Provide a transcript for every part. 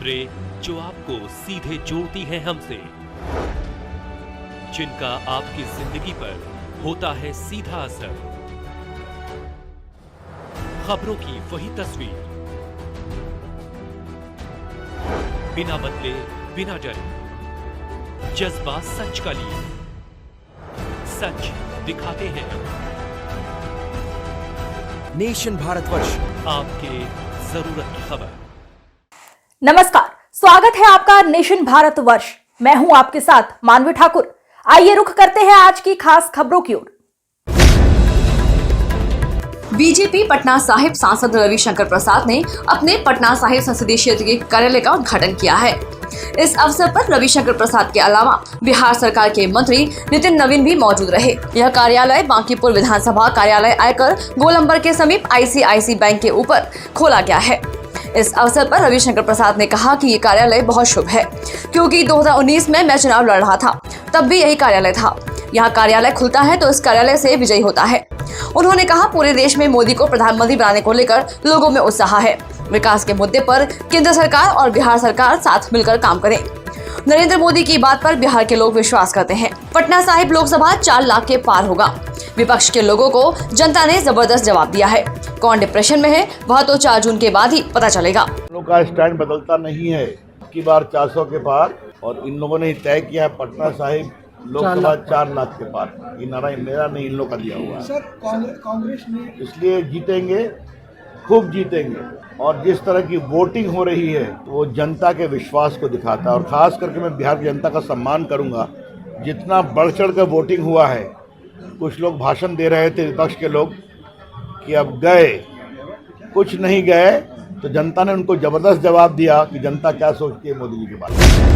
खबरें जो आपको सीधे जोड़ती हैं हमसे, जिनका आपकी जिंदगी पर होता है सीधा असर। खबरों की वही तस्वीर, बिना बदले बिना डरे, जज्बा सच का लिए, सच दिखाते हैं। नेशन भारतवर्ष, आपके जरूरत की खबर। नमस्कार, स्वागत है आपका नेशन भारतवर्ष। मैं हूं आपके साथ मानवी ठाकुर। आइए रुख करते हैं आज की खास खबरों की ओर। बीजेपी पटना साहिब सांसद रविशंकर प्रसाद ने अपने पटना साहिब संसदीय क्षेत्र के कार्यालय का उद्घाटन किया है। इस अवसर पर रविशंकर प्रसाद के अलावा बिहार सरकार के मंत्री नितिन नवीन भी मौजूद रहे। यह कार्यालय बांकीपुर विधानसभा कार्यालय आयकर गोलंबर के समीप ICICI बैंक के ऊपर खोला गया है। इस अवसर पर रविशंकर प्रसाद ने कहा कि ये कार्यालय बहुत शुभ है, क्योंकि 2019 में मैं चुनाव लड़ रहा था, तब भी यही कार्यालय था। यहाँ कार्यालय खुलता है तो इस कार्यालय से विजयी होता है। उन्होंने कहा, पूरे देश में मोदी को प्रधानमंत्री बनाने को लेकर लोगों में उत्साह है। विकास के मुद्दे पर केंद्र सरकार और बिहार सरकार साथ मिलकर काम करें। नरेंद्र मोदी की बात पर बिहार के लोग विश्वास करते हैं। पटना साहिब लोकसभा 4 लाख के पार होगा। विपक्ष के लोगों को जनता ने जबरदस्त जवाब दिया है। कौन डिप्रेशन में है वह तो 4 जून के बाद ही पता चलेगा। लोगों का स्टैंड बदलता नहीं है। की बार 400 के पार, और इन लोगों ने तय किया है पटना साहिब लोकसभा 4 लाख के पार। ये नारा मेरा नहीं, इन लोग का दिया हुआ है। सर, कांग्रेस ने इसलिए जीतेंगे, खूब जीतेंगे। और जिस तरह की वोटिंग हो रही है वो जनता के विश्वास को दिखाता है। और खास करके मैं बिहार की जनता का सम्मान करूंगा। जितना बढ़ चढ़ कर वोटिंग हुआ है, कुछ लोग भाषण दे रहे थे विपक्ष के लोग कि अब गए, कुछ नहीं गए, तो जनता ने उनको जबरदस्त जवाब दिया कि जनता क्या सोचती है मोदी जी के बारे में।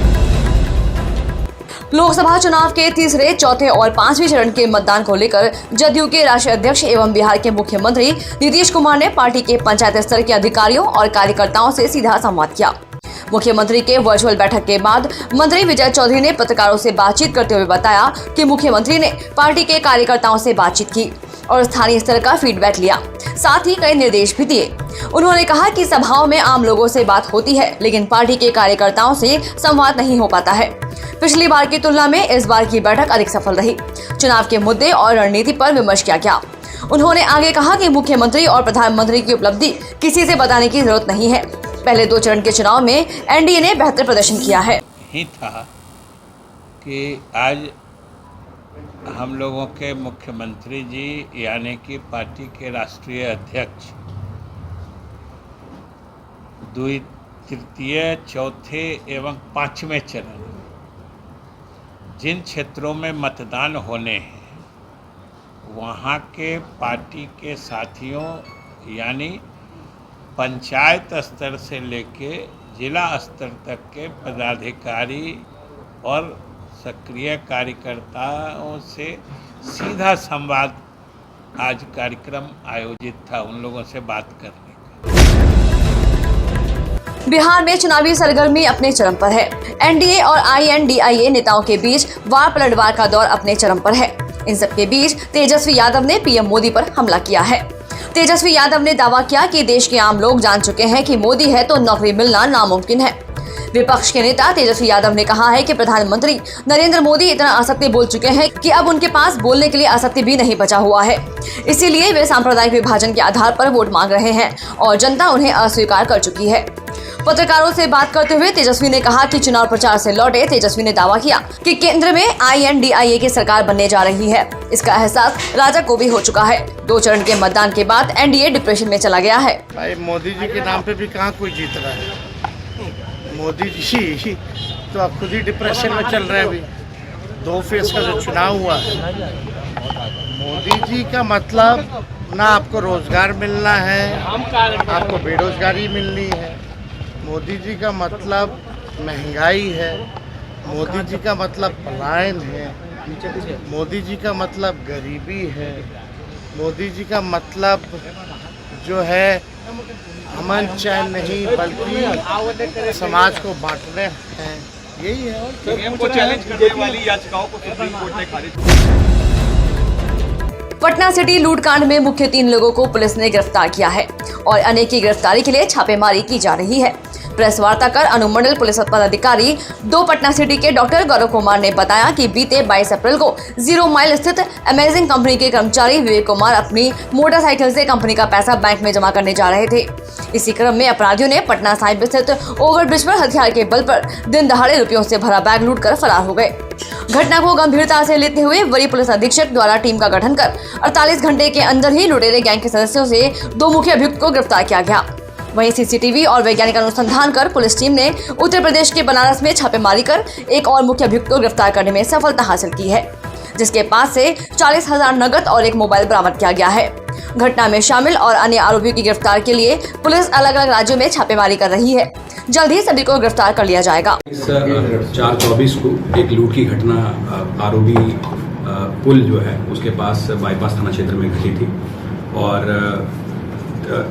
लोकसभा चुनाव के तीसरे, चौथे और 5वें चरण के मतदान को लेकर जदयू के राष्ट्रीय अध्यक्ष एवं बिहार के मुख्यमंत्री नीतीश कुमार ने पार्टी के पंचायत स्तर के अधिकारियों और कार्यकर्ताओं से सीधा संवाद किया। मुख्यमंत्री के वर्चुअल बैठक के बाद मंत्री विजय चौधरी ने पत्रकारों से बातचीत करते हुए बताया कि मुख्यमंत्री ने पार्टी के कार्यकर्ताओं से बातचीत की और स्थानीय स्तर का फीडबैक लिया, साथ ही कई निर्देश भी दिए। उन्होंने कहा कि सभाओं में आम लोगों से बात होती है, लेकिन पार्टी के कार्यकर्ताओं से संवाद नहीं हो पाता है। पिछली बार की तुलना में इस बार की बैठक अधिक सफल रही। चुनाव के मुद्दे और रणनीति पर विमर्श किया गया। उन्होंने आगे कहा कि मुख्यमंत्री और प्रधानमंत्री की उपलब्धि किसी से बताने की जरूरत नहीं है। पहले 2 चरण के चुनाव में NDA ने बेहतर प्रदर्शन किया है। ही था कि आज हम लोगों के मुख्यमंत्री जी यानी कि पार्टी के राष्ट्रीय अध्यक्ष 2, तृतीय, चौथे एवं 5वें चरण जिन क्षेत्रों में मतदान होने हैं, वहाँ के पार्टी के साथियों यानी पंचायत स्तर से लेके जिला स्तर तक के पदाधिकारी और सक्रिय कार्यकर्ताओं से सीधा संवाद आज कार्यक्रम आयोजित था, उन लोगों से बात करने का। बिहार में चुनावी सरगर्मी अपने चरम पर है। NDA और INDIA नेताओं के बीच वार पलटवार का दौर अपने चरम पर है। इन सबके बीच तेजस्वी यादव ने PM मोदी पर हमला किया है। तेजस्वी यादव ने दावा किया कि देश के आम लोग जान चुके हैं कि मोदी है तो नौकरी मिलना नामुमकिन है। विपक्ष के नेता तेजस्वी यादव ने कहा है कि प्रधानमंत्री नरेंद्र मोदी इतना असत्य बोल चुके हैं कि अब उनके पास बोलने के लिए असत्य भी नहीं बचा हुआ है। इसीलिए वे सांप्रदायिक विभाजन के आधार पर वोट मांग रहे हैं और जनता उन्हें अस्वीकार कर चुकी है। पत्रकारों से बात करते हुए तेजस्वी ने कहा कि चुनाव प्रचार से लौटे तेजस्वी ने दावा किया कि केंद्र में INDIA की सरकार बनने जा रही है। इसका एहसास राजा को भी हो चुका है। 2 चरण के मतदान के बाद NDA डिप्रेशन में चला गया है। भाई मोदी जी के नाम पे भी कहाँ कोई जीत रहा है। मोदी जी तो अब खुद ही डिप्रेशन में चल रहे हैं। अभी 2 फेज का जो चुनाव हुआ है, मोदी जी का मतलब ना आपको रोजगार मिलना है, आपको बेरोजगारी मिलनी है। मोदी जी का मतलब महंगाई है। मोदी जी का मतलब पलायन है। मोदी जी का मतलब गरीबी है। मोदी जी का मतलब जो है अमन चैन नहीं बल्कि समाज को बांटने हैं। यही है। को चैलेंज करने वाली याचिकाओं को सुप्रीम कोर्ट ने खारिज किया। पटना सिटी लूटकांड में मुख्य 3 लोगों को पुलिस ने गिरफ्तार किया है और अनेक की गिरफ्तारी के लिए छापेमारी की जा रही है। प्रेस वार्ता कर अनुमंडल पुलिस पदाधिकारी 2 पटना सिटी के डॉक्टर गौरव कुमार ने बताया कि बीते 22 अप्रैल को 0 माइल स्थित अमेजिंग कंपनी के कर्मचारी विवेक कुमार अपनी मोटरसाइकिल से कंपनी का पैसा बैंक में जमा करने जा रहे थे। इसी क्रम में अपराधियों ने पटना साहिब स्थित ओवरब्रिज पर हथियार के बल पर दिन दहाड़े रुपयों से भरा बैग लूट कर फरार हो गए। घटना को गंभीरता से लेते हुए वरीय पुलिस अधीक्षक द्वारा टीम का गठन कर 48 घंटे के अंदर ही लुटेरे गैंग के सदस्यों से 2 मुख्य अभियुक्त को गिरफ्तार किया गया। वहीं सीसीटीवी और वैज्ञानिक अनुसंधान कर पुलिस टीम ने उत्तर प्रदेश के बनारस में छापेमारी कर एक और मुख्य अभियुक्त को गिरफ्तार करने में सफलता हासिल की है, जिसके पास से 40,000 नकद और एक मोबाइल बरामद किया गया है। घटना में शामिल और अन्य आरोपियों की गिरफ्तार के लिए पुलिस अलग अलग राज्यों में छापेमारी कर रही है। जल्द ही सभी को गिरफ्तार कर लिया जाएगा। 4/24 को एक लूट की घटना आरोबी पुल जो है उसके पास बाईपास थाना क्षेत्र में घटी थी और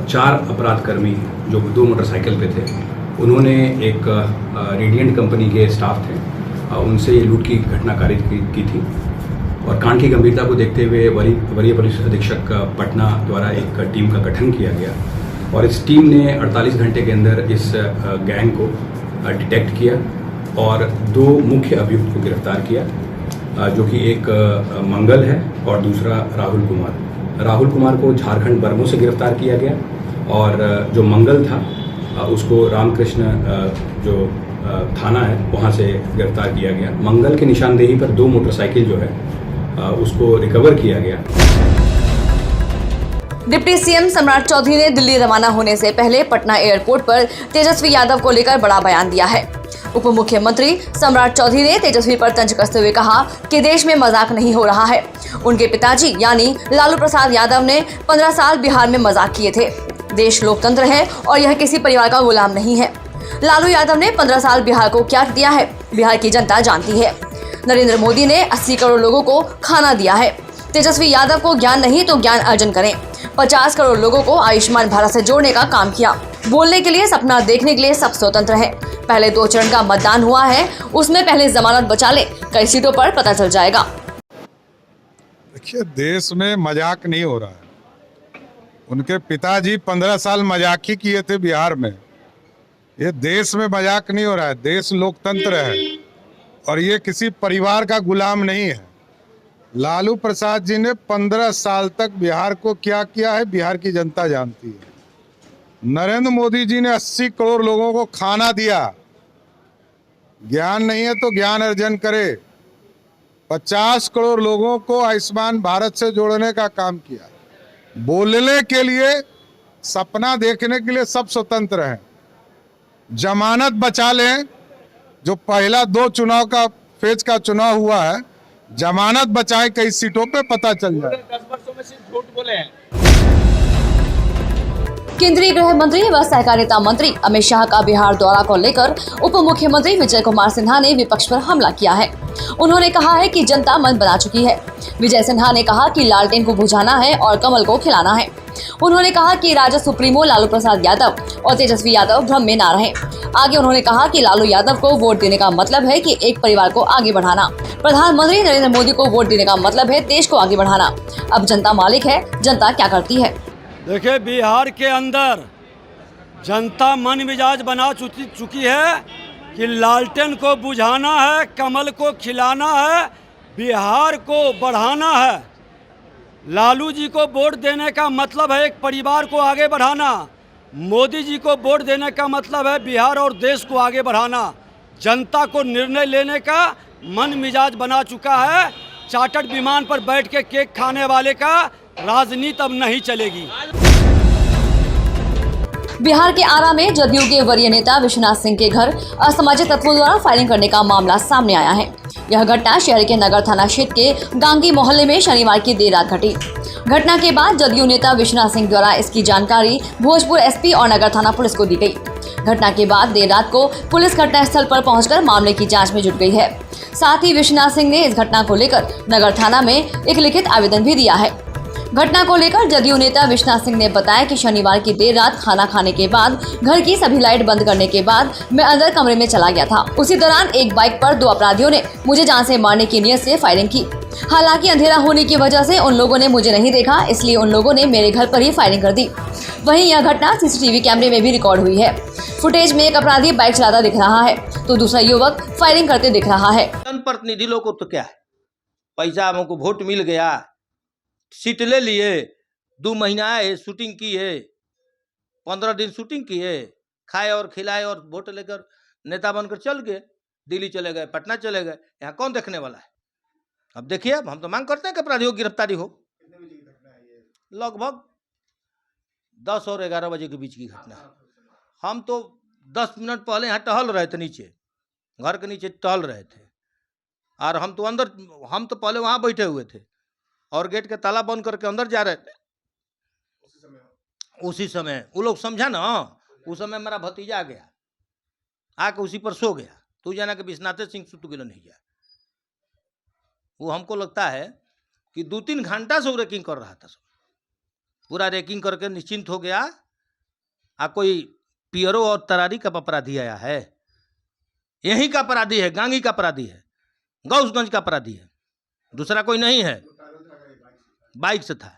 4 अपराधकर्मी जो 2 मोटरसाइकिल पे थे, उन्होंने एक रेडियंट कंपनी के स्टाफ थे, उनसे ये लूट की घटना कारित की थी और कांड की गंभीरता को देखते हुए वरीय पुलिस अधीक्षक पटना द्वारा एक टीम का गठन किया गया और इस टीम ने 48 घंटे के अंदर इस गैंग को डिटेक्ट किया और 2 मुख्य अभियुक्त को गिरफ्तार किया, जो कि एक मंगल है और दूसरा राहुल कुमार। राहुल कुमार को झारखंड बरमो से गिरफ्तार किया गया और जो मंगल था उसको रामकृष्ण जो थाना है वहाँ से गिरफ्तार किया गया। मंगल की निशानदेही पर 2 मोटरसाइकिल जो है उसको रिकवर किया गया। डिप्टी सीएम सम्राट चौधरी ने दिल्ली रवाना होने से पहले पटना एयरपोर्ट पर तेजस्वी यादव को लेकर बड़ा बयान दिया है। उप मुख्यमंत्री सम्राट चौधरी ने तेजस्वी पर तंज कसते हुए कहा कि देश में मजाक नहीं हो रहा है। उनके पिताजी यानी लालू प्रसाद यादव ने 15 साल बिहार में मजाक किए थे। देश लोकतंत्र है और यह किसी परिवार का गुलाम नहीं है। लालू यादव ने 15 साल बिहार को क्या दिया है, बिहार की जनता जानती है। नरेंद्र मोदी ने 80 करोड़ लोगों को खाना दिया है। तेजस्वी यादव को ज्ञान नहीं तो ज्ञान अर्जन करें। 50 करोड़ लोगों को आयुष्मान भारत से जोड़ने का काम किया। बोलने के लिए, सपना देखने के लिए सब स्वतंत्र है। पहले 2 चरण का मतदान हुआ है, उसमें पहले जमानत बचा ले, कई सीटों पर पता चल जाएगा। देखिए, देश में मजाक नहीं हो रहा है। उनके पिताजी 15 साल मजाक ही किए थे बिहार में। ये देश में मजाक नहीं हो रहा है। देश लोकतंत्र है और ये किसी परिवार का गुलाम नहीं है। लालू प्रसाद जी ने 15 साल तक बिहार को क्या किया है, बिहार की जनता जानती है। नरेंद्र मोदी जी ने 80 करोड़ लोगों को खाना दिया। ज्ञान नहीं है तो ज्ञान अर्जन करे। 50 करोड़ लोगों को आयुष्मान भारत से जोड़ने का काम किया। बोलने के लिए, सपना देखने के लिए सब स्वतंत्र हैं। जमानत बचा लें। जो पहला 2 चुनाव का फेज का चुनाव हुआ है, जमानत बचाए, कई सीटों पे पता चल जाए। 10 वर्षों में सिर्फ झूठ बोले हैं। केंद्रीय गृह मंत्री व सहकारिता मंत्री अमित शाह का बिहार दौरा को लेकर उप मुख्यमंत्री विजय कुमार सिन्हा ने विपक्ष पर हमला किया है। उन्होंने कहा है कि जनता मन बना चुकी है। विजय सिन्हा ने कहा कि लालटेन को बुझाना है और कमल को खिलाना है। उन्होंने कहा कि राजद सुप्रीमो लालू प्रसाद यादव और तेजस्वी यादव भ्रम में ना रहें। आगे उन्होंने कहा कि लालू यादव को वोट देने का मतलब है कि एक परिवार को आगे बढ़ाना। प्रधानमंत्री नरेंद्र मोदी को वोट देने का मतलब है देश को आगे बढ़ाना। अब जनता मालिक है, जनता क्या करती है। देखिए, बिहार के अंदर जनता मन मिजाज बना चुकी है कि लालटेन को बुझाना है, कमल को खिलाना है, बिहार को बढ़ाना है। लालू जी को वोट देने का मतलब है एक परिवार को आगे बढ़ाना। मोदी जी को वोट देने का मतलब है बिहार और देश को आगे बढ़ाना। जनता को निर्णय लेने का मन मिजाज बना चुका है। चार्टर्ड विमान पर बैठ के केक खाने वाले का राजनीति अब नहीं चलेगी। बिहार के आरा में जदयू के वरीय नेता विश्वनाथ सिंह के घर असामाजिक तत्वों द्वारा फायरिंग करने का मामला सामने आया है। यह घटना शहर के नगर थाना क्षेत्र के गांगी मोहल्ले में शनिवार की देर रात घटी। घटना के बाद जदयू नेता विश्वनाथ सिंह द्वारा इसकी जानकारी भोजपुर एसपी और नगर थाना पुलिस को दी गई। घटना के बाद देर रात को पुलिस घटनास्थल पर पहुंचकर मामले की जांच में जुट गई है। साथ ही विश्वनाथ सिंह ने इस घटना को लेकर नगर थाना में एक लिखित आवेदन भी दिया है। घटना को लेकर जदयू नेता विश्वनाथ सिंह ने बताया कि शनिवार की देर रात खाना खाने के बाद घर की सभी लाइट बंद करने के बाद मैं अंदर कमरे में चला गया था। उसी दौरान एक बाइक पर 2 अपराधियों ने मुझे जान से मारने की नीयत से फायरिंग की। हालांकि अंधेरा होने की वजह से उन लोगों ने मुझे नहीं देखा, इसलिए उन लोगों ने मेरे घर पर ही फायरिंग कर दी। वहीं यह घटना सीसीटीवी कैमरे में भी रिकॉर्ड हुई है। फुटेज में एक अपराधी बाइक चलाता दिख रहा है तो दूसरा युवक फायरिंग करते दिख रहा है। जनप्रतिनिधि लोगों को तो क्या है, पैसा हमको वोट मिल गया, सीट ले लिए, 2 महीना है शूटिंग की है, 15 दिन शूटिंग की है, खाए और खिलाए और वोट लेकर नेता बनकर चल गए, दिल्ली चले गए, पटना चले गए। यहाँ कौन देखने वाला है? अब देखिए, अब हम तो मांग करते हैं कि अपराधियों की गिरफ्तारी हो। लगभग 10 और 11 बजे के बीच की घटना। हम तो 10 मिनट पहले यहाँ टहल रहे थे, नीचे घर के नीचे टहल रहे थे, और हम तो पहले वहाँ बैठे हुए थे और गेट के ताला बंद करके अंदर जा रहे थे। उसी समय वो लोग समझा ना, उस समय मेरा भतीजा आ गया, आके उसी पर सो गया। तू जाना कि विश्वनाथ सिंह सुत गिलो नहीं गया। वो हमको लगता है कि 2-3 घंटा से वो रेकिंग कर रहा था, पूरा रेकिंग करके निश्चिंत हो गया। कोई पियरो और तरारी का अपराधी आया है, यहीं का अपराधी है, गांगी का अपराधी है, गौसगंज का अपराधी है, दूसरा कोई नहीं है। बाइक से था।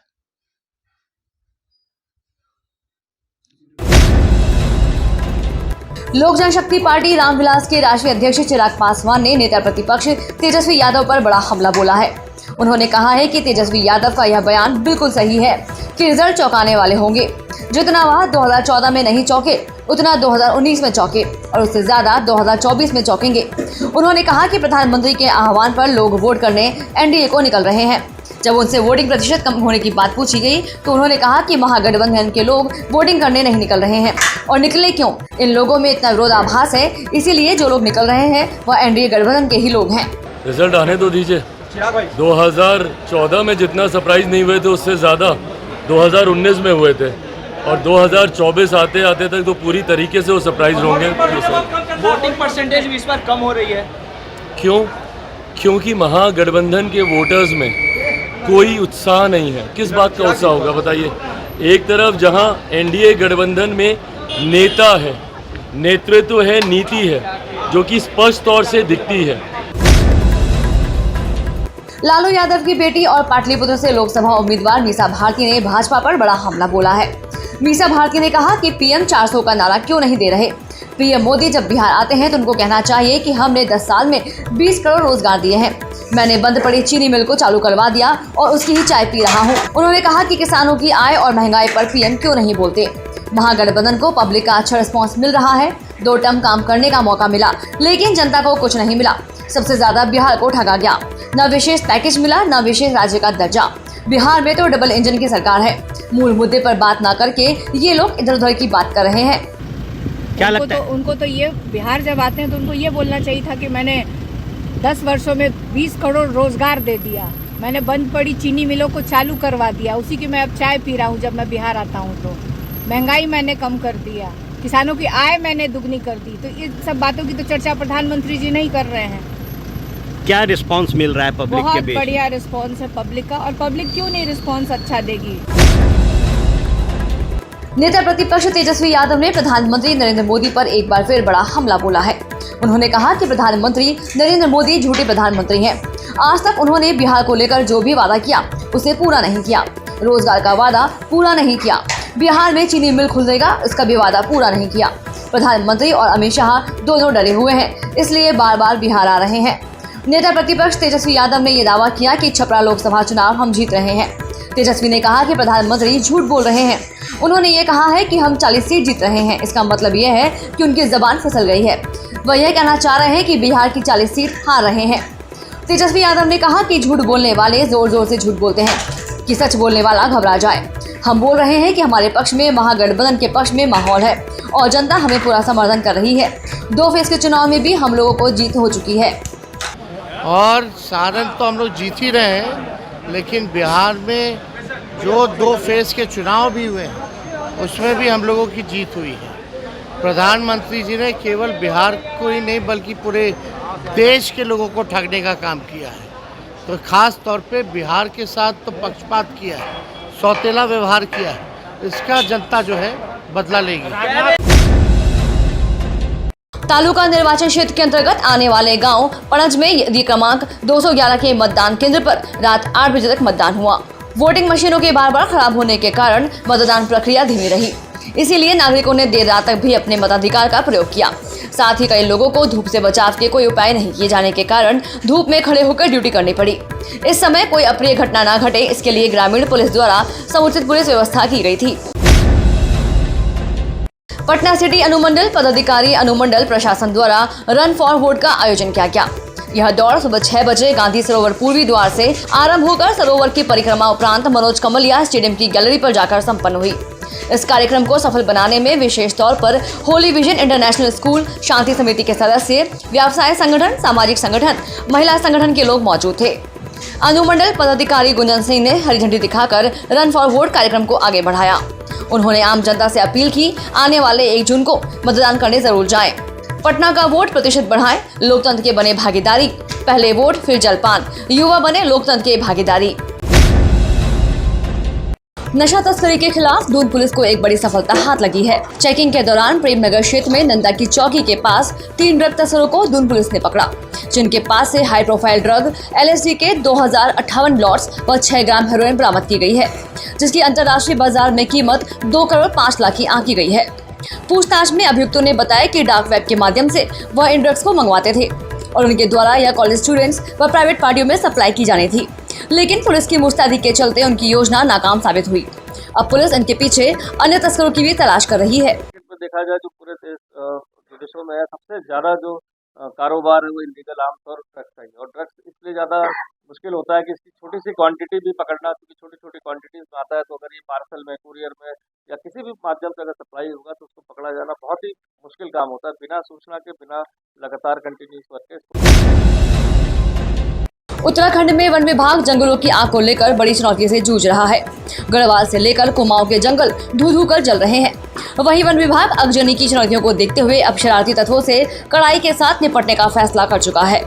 लोक जनशक्ति पार्टी रामविलास के राष्ट्रीय अध्यक्ष चिराग पासवान ने नेता प्रतिपक्ष तेजस्वी यादव पर बड़ा हमला बोला है। उन्होंने कहा है कि तेजस्वी यादव का यह बयान बिल्कुल सही है कि रिजल्ट चौंकाने वाले होंगे। जितना वह 2014 में नहीं चौंके, उतना 2019 में चौंके और उससे ज्यादा 2024 में चौंकेंगे। उन्होंने कहा कि प्रधानमंत्री के आह्वान पर लोग वोट करने एनडीए को निकल रहे हैं। जब उनसे वोटिंग प्रतिशत कम होने की बात पूछी गई तो उन्होंने कहा कि महागठबंधन के लोग वोटिंग करने नहीं निकल रहे हैं, और निकले क्यों? इन लोगों में इतना विरोधाभास है, इसीलिए जो लोग निकल रहे हैं वह एनडीए गठबंधन के ही लोग हैं। रिजल्ट आने तो दीजिए। 2014 में जितना सरप्राइज नहीं हुए थे उससे ज़्यादा 2019 में हुए थे, और 2024 आते आते तक तो पूरी तरीके से वो सरप्राइज होंगे। वोटिंग परसेंटेज भी इस बार कम हो रही है। क्यों? क्योंकि महागठबंधन के वोटर्स में कोई उत्साह नहीं है। किस बात का उत्साह होगा बताइए? एक तरफ जहां एनडीए गठबंधन में नेता है, नेतृत्व है, नीति है, जो कि स्पष्ट तौर से दिखती है। लालू यादव की बेटी और पाटलिपुत्र से लोकसभा उम्मीदवार मीसा भारती ने भाजपा पर बड़ा हमला बोला है। मीसा भारती ने कहा कि पीएम 400 का नारा क्यों नहीं दे रहे। पीएम मोदी जब बिहार आते हैं तो उनको कहना चाहिए कि हमने 10 साल में 20 करोड़ रोजगार दिए हैं। मैंने बंद पड़ी चीनी मिल को चालू करवा दिया और उसकी ही चाय पी रहा हूँ। उन्होंने कहा कि किसानों की आय और महंगाई पर पीएम क्यों नहीं बोलते। महागठबंधन को पब्लिक का अच्छा रिस्पॉन्स मिल रहा है। 2 टर्म काम करने का मौका मिला, लेकिन जनता को कुछ नहीं मिला। सबसे ज्यादा बिहार को ठगा गया। न विशेष पैकेज मिला, न विशेष राज्य का दर्जा। बिहार में तो डबल इंजन की सरकार है। मूल मुद्दे पर बात न करके ये लोग इधर उधर की बात कर रहे हैं। क्या लगता है? उनको तो ये बिहार जब आते हैं तो उनको ये बोलना चाहिए था कि मैंने 10 वर्षों में 20 करोड़ रोजगार दे दिया, मैंने बंद पड़ी चीनी मिलों को चालू करवा दिया, उसी की मैं अब चाय पी रहा हूँ जब मैं बिहार आता हूँ। तो महंगाई मैंने कम कर दिया, किसानों की आय मैंने दुगनी कर दी। तो इन सब बातों की तो चर्चा प्रधानमंत्री जी नहीं कर रहे हैं। क्या रिस्पांस मिल रहा है पब्लिक के बीच? बहुत बढ़िया रिस्पांस है पब्लिक का, और पब्लिक क्यों नहीं रिस्पांस अच्छा देगी। नेता प्रतिपक्ष तेजस्वी यादव ने प्रधानमंत्री नरेंद्र मोदी पर एक बार फिर बड़ा हमला बोला है। उन्होंने कहा कि प्रधानमंत्री नरेंद्र मोदी झूठे प्रधानमंत्री हैं। आज तक उन्होंने बिहार को लेकर जो भी वादा किया उसे पूरा नहीं किया। रोजगार का वादा पूरा नहीं किया। बिहार में चीनी मिल खुलेगा, इसका भी वादा पूरा नहीं किया। प्रधानमंत्री और अमित शाह दोनों डरे हुए हैं, इसलिए बार बार बिहार आ रहे हैं। नेता प्रतिपक्ष तेजस्वी यादव ने यह दावा किया कि छपरा लोकसभा चुनाव हम जीत रहे हैं। तेजस्वी ने कहा कि प्रधानमंत्री झूठ बोल रहे हैं। उन्होंने ये कहा है कि हम 40 सीट जीत रहे हैं, इसका मतलब ये है कि उनकी जबान फिसल गई है। वह यह कहना चाह रहे हैं कि बिहार की 40 सीट हार रहे हैं। तेजस्वी यादव ने कहा कि झूठ बोलने वाले जोर जोर से झूठ बोलते हैं कि सच बोलने वाला घबरा जाए। हम बोल रहे हैं कि हमारे पक्ष में, महागठबंधन के पक्ष में माहौल है और जनता हमें पूरा समर्थन कर रही है। 2 फेज के चुनाव में भी हम लोगों को जीत हो चुकी है और सारण तो हम लोग जीत ही रहे हैं, लेकिन बिहार में जो 2 फेज के चुनाव भी हुए हैं उसमें भी हम लोगों की जीत हुई है। प्रधानमंत्री जी ने केवल बिहार को ही नहीं बल्कि पूरे देश के लोगों को ठगने का काम किया है। तो खास तौर पे बिहार के साथ तो पक्षपात किया है, सौतेला व्यवहार किया है, इसका जनता जो है बदला लेगी। तालुका निर्वाचन क्षेत्र के अंतर्गत आने वाले गांव पणज में यदि क्रमांक 211 के मतदान केंद्र पर रात 8 बजे तक मतदान हुआ। वोटिंग मशीनों के बार बार खराब होने के कारण मतदान प्रक्रिया धीमी रही, इसीलिए नागरिकों ने देर रात तक भी अपने मताधिकार का प्रयोग किया। साथ ही कई लोगों को धूप से बचाव के कोई उपाय नहीं किए जाने के कारण धूप में खड़े होकर ड्यूटी करनी पड़ी। इस समय कोई अप्रिय घटना न घटे, इसके लिए ग्रामीण पुलिस द्वारा समुचित पुलिस व्यवस्था की गई थी। पटना सिटी अनुमंडल पदाधिकारी अनुमंडल प्रशासन द्वारा रन फॉर वोट का आयोजन किया गया। यह दौड़ सुबह 6 बजे गांधी सरोवर पूर्वी द्वार से आरंभ होकर सरोवर की परिक्रमा उपरांत मनोज कमलिया स्टेडियम की गैलरी पर जाकर संपन्न हुई। इस कार्यक्रम को सफल बनाने में विशेष तौर पर होली विजन इंटरनेशनल स्कूल, शांति समिति के सदस्य, व्यवसाय संगठन, सामाजिक संगठन, महिला संगठन के लोग मौजूद थे। अनुमंडल पदाधिकारी गुंजन सिंह ने हरी झंडी दिखाकर रन फॉर वोट कार्यक्रम को आगे बढ़ाया। उन्होंने आम जनता से अपील की, आने वाले 1 जून को मतदान करने जरूर जाएं। पटना का वोट प्रतिशत बढ़ाएं, लोकतंत्र के बने भागीदारी, पहले वोट फिर जलपान, युवा बने लोकतंत्र के भागीदारी। नशा तस्करी के खिलाफ दून पुलिस को एक बड़ी सफलता हाथ लगी है। चेकिंग के दौरान प्रेम नगर क्षेत्र में नंदा की चौकी के पास 3 ड्रग तस्करों को दून पुलिस ने पकड़ा, जिनके पास से हाई प्रोफाइल ड्रग LSD के 2058 लॉट्स व 6 ग्राम हेरोइन बरामद की गई है, जिसकी अंतर्राष्ट्रीय बाजार में कीमत 2 करोड़ 5 लाख की आंकी गई है। पूछताछ में अभियुक्तों ने बताया कि डार्क वेब के माध्यम से वह इन ड्रग्स को मंगवाते थे और उनके द्वारा यह कॉलेज स्टूडेंट्स व प्राइवेट पार्टियों में सप्लाई की जानी थी, लेकिन पुलिस की मुस्तैदी के चलते उनकी योजना नाकाम साबित हुई। अब पुलिस इनके पीछे अन्य तस्करों की भी तलाश कर रही है। देखा जाए तो पूरे देशों में सबसे ज्यादा जो कारोबार है वो इलीगल आमतौर ड्रग्स का ही, और ड्रग्स इसलिए ज्यादा मुश्किल होता है कि इसकी छोटी सी क्वांटिटी भी पकड़ना, क्योंकि छोटी छोटी क्वांटिटीज में आता है, तो अगर ये पार्सल में, कुरियर में या किसी भी माध्यम से अगर सप्लाई होगा तो उसको पकड़ा जाना बहुत ही मुश्किल काम होता है, बिना सूचना के, बिना लगातार कंटिन्यूस वर्क। उत्तराखंड में वन विभाग जंगलों की आग को लेकर बड़ी चुनौती से जूझ रहा है। गढ़वाल से लेकर कुमाऊं के जंगल धू कर जल रहे हैं। वहीं वन विभाग आगजनी की चुनौतियों को देखते हुए अब शरारती तत्वों से कड़ाई के साथ निपटने का फैसला कर चुका है।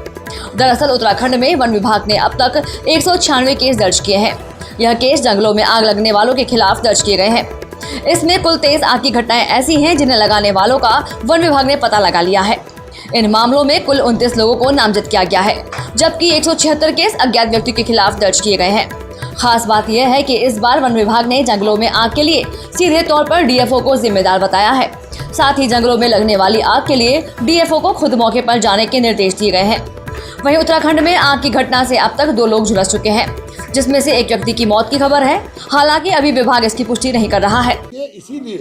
दरअसल उत्तराखंड में वन विभाग ने अब तक 196 केस दर्ज किए हैं। यह केस जंगलों में आग लगने वालों के खिलाफ दर्ज किए गए हैं। इसमें कुल 23 आग की घटनाएं ऐसी हैं जिन्हें लगाने वालों का वन विभाग ने पता लगा लिया है। इन मामलों में कुल 29 लोगों को नामजद किया गया है, जबकि 176 केस अज्ञात व्यक्ति के खिलाफ दर्ज किए गए हैं। खास बात यह है कि इस बार वन विभाग ने जंगलों में आग के लिए सीधे तौर पर DFO को जिम्मेदार बताया है। साथ ही जंगलों में लगने वाली आग के लिए DFO को खुद मौके पर जाने के निर्देश दिए गए हैं। वहीं उत्तराखंड में आग की घटना से अब तक 2 लोग झुलस चुके हैं, जिसमें से एक व्यक्ति की मौत की खबर है। हालांकि अभी विभाग इसकी पुष्टि नहीं कर रहा है। इसीलिए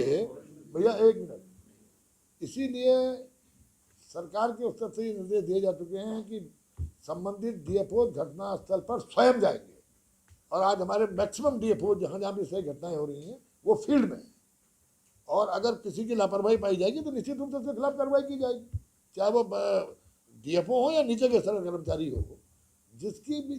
भैया एक मिनट, इसीलिए सरकार की स्तर से ये निर्देश दिए जा चुके हैं कि संबंधित DFO घटना स्थल पर स्वयं जाएंगे, और आज हमारे मैक्सिमम DFO जहाँ जहाँ भी सही घटनाएं हो रही हैं वो फील्ड में, और अगर किसी की लापरवाही पाई जाएगी तो निश्चित रूप से उसके खिलाफ कार्रवाई की जाएगी, चाहे वो DFO हो या नीचे के स्तर का कर्मचारी हो, जिसकी भी।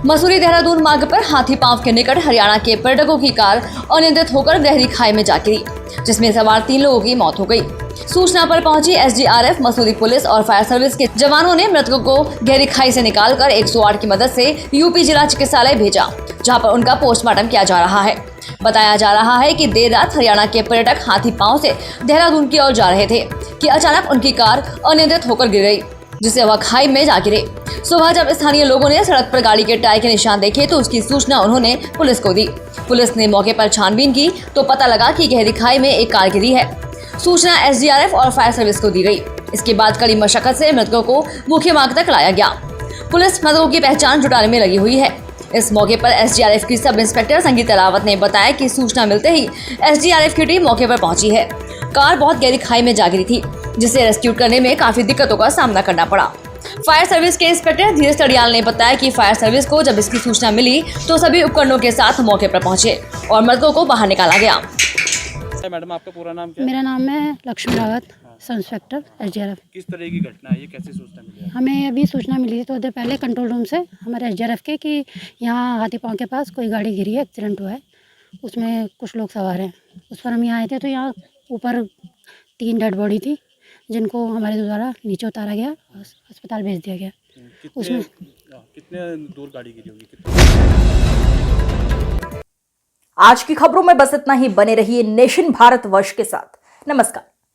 मसूरी देहरादून मार्ग पर हाथी पांव के निकट हरियाणा के पर्यटकों की कार अनियंत्रित होकर गहरी खाई में जा गिरी, जिसमें सवार 3 लोगों की मौत हो गई। सूचना पर पहुंची SDRF, मसूरी पुलिस और फायर सर्विस के जवानों ने मृतकों को गहरी खाई से निकालकर 108 की मदद से UP जिला चिकित्सालय भेजा, जहां पर उनका पोस्टमार्टम किया जा रहा है। बताया जा रहा है कि देर रात हरियाणा के पर्यटक हाथी पांव से देहरादून की ओर जा रहे थे कि अचानक उनकी कार अनियंत्रित होकर गिर गई, जिससे वह खाई में जा गिरे। सुबह जब स्थानीय लोगों ने सड़क पर गाड़ी के टायर के निशान देखे तो उसकी सूचना उन्होंने पुलिस को दी। पुलिस ने मौके पर छानबीन की तो पता लगा कि गहरी खाई में एक कार गिरी है। सूचना SDRF और फायर सर्विस को दी गई। इसके बाद कड़ी मशक्कत से मृतकों को मुख्य मार्ग तक लाया गया। पुलिस मृतकों की पहचान जुटाने में लगी हुई है। इस मौके पर SDRF की सब इंस्पेक्टर संगीता रावत ने बताया कि सूचना मिलते ही SDRF की टीम मौके पर पहुंची है। कार बहुत गहरी खाई में जा गिरी थी, जिसे रेस्क्यू करने में काफी दिक्कतों का सामना करना पड़ा। फायर सर्विस के इंस्पेक्टर धीरज तड़ियाल ने बताया कि फायर सर्विस को जब इसकी सूचना मिली तो सभी उपकरणों के साथ मौके पर पहुंचे और मृतकों को बाहर निकाला गया। मैडम, आपका पूरा नाम क्या है? मेरा नाम है Lakshmi Rawat, sub inspector SDRF। किस तरह की घटना है ये, कैसे सूचना मिली है? हमें अभी सूचना मिली थी तो देर पहले कंट्रोल रूम से हमारे SDRF के कि यहाँ हाथी पाँव के पास कोई गाड़ी गिरी है, एक्सीडेंट हुआ है, उसमें कुछ लोग सवार हैं। उस पर हम यहाँ आए थे तो यहाँ ऊपर 3 डेड बॉडी थी, जिनको हमारे द्वारा नीचे उतारा गया, अस्पताल भेज दिया गया। उसमें कितने दूर गाड़ी गिरी होगी? आज की खबरों में बस इतना ही। बने रहिए नेशन भारत वर्ष के साथ। नमस्कार।